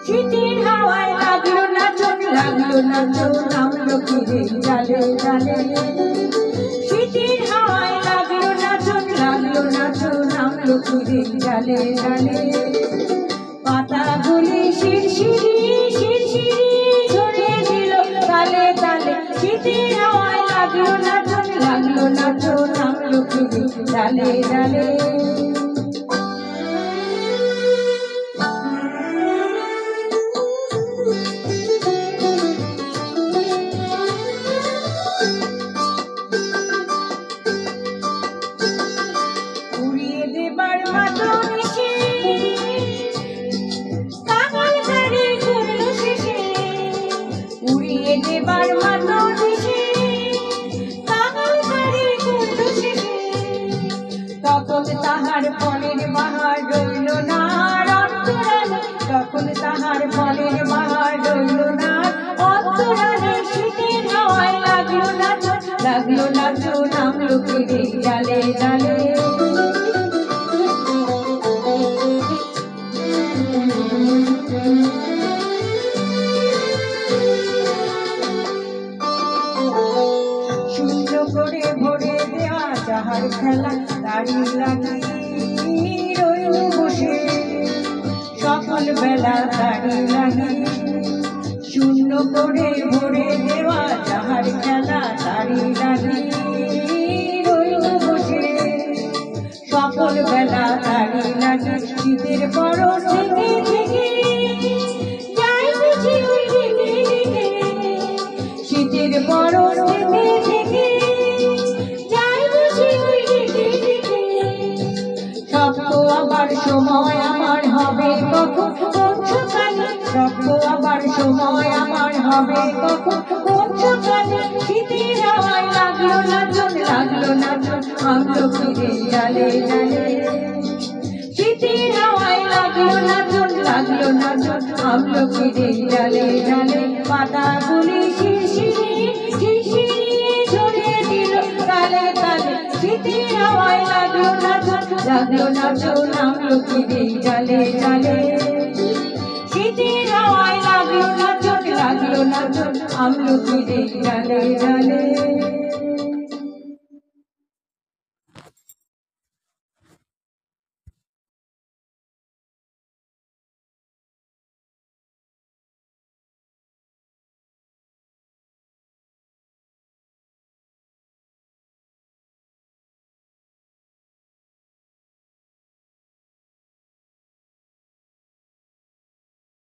শীতের হাওয়ায় লাগলো নাচন, লাগলো নাচন, নামলো ফিরে ডালে ডালে। শীতের হাওয়ায় লাগলো নাচন, লাগলো নাচন, নামলো ফিরে ডালে ডালে। পাতাগুলি শিরশিরি শিরশিরি ঝরে দিল তালে তালে। শীতের হাওয়ায় লাগলো নাচন, লাগলো নাচন, নামলো ফিরে ডালে ডালে। উড়িয়ে দেবার মাতন এসে কাঙাল গাড়ি করল শেষে। উড়িয়ে দেবার মাতন এসে কাঙাল গাড়ি করল শেষে। তখন তাহার ফলের বাহার রইল না অন্তরালে, তখন তাহার ফলের বাহার রইল না অন্তরালে। শীতের হাওয়ায় লাগলো নাচন, লাগলো নাচন, নামলো ফিরে ডালে ডালে। শূন্য করে ভরে দেওয়া যাহার খেলা দাড়ি লাগি রইল বসে সকল বেলা দাড়ি লাগি। শূন্য করে ভরে দেওয়া যাহার খেলা দাড়ি লাগি রইল বসে সকল বেলা দাড়ি লাগি। শীতের বড় থেকে থেকে যাই বুঝি ওই দিকে দিকে। শীতের বড় থেকে থেকে যাই বুঝি ওই দিকে দিকে। সব তো আবার সময় আমার হবে কখন কোন সকালে, সব তো আবার সময় আমার হবে কখন কোন সকালে। শীতের হাওয়ায় লাগলো নাচন, লাগলো নাচন, নামলো ফিরে ডালে ডালে। শীতের হাওয়ায় লাগলো নাচন, লাগলো নাচন, নামলো ফিরে ডালে ডালে। পাতাগুলি শিরশিরি শিরশিরি ঝরে দিল তালে তালে। শীতের হাওয়ায় লাগলো নাচন, লাগলো নাচন, নামলো ফিরে ডালে ডালে। শীতের হাওয়ায় লাগলো নাচন, লাগলো নাচন, নামলো ফিরে ডালে ডালে।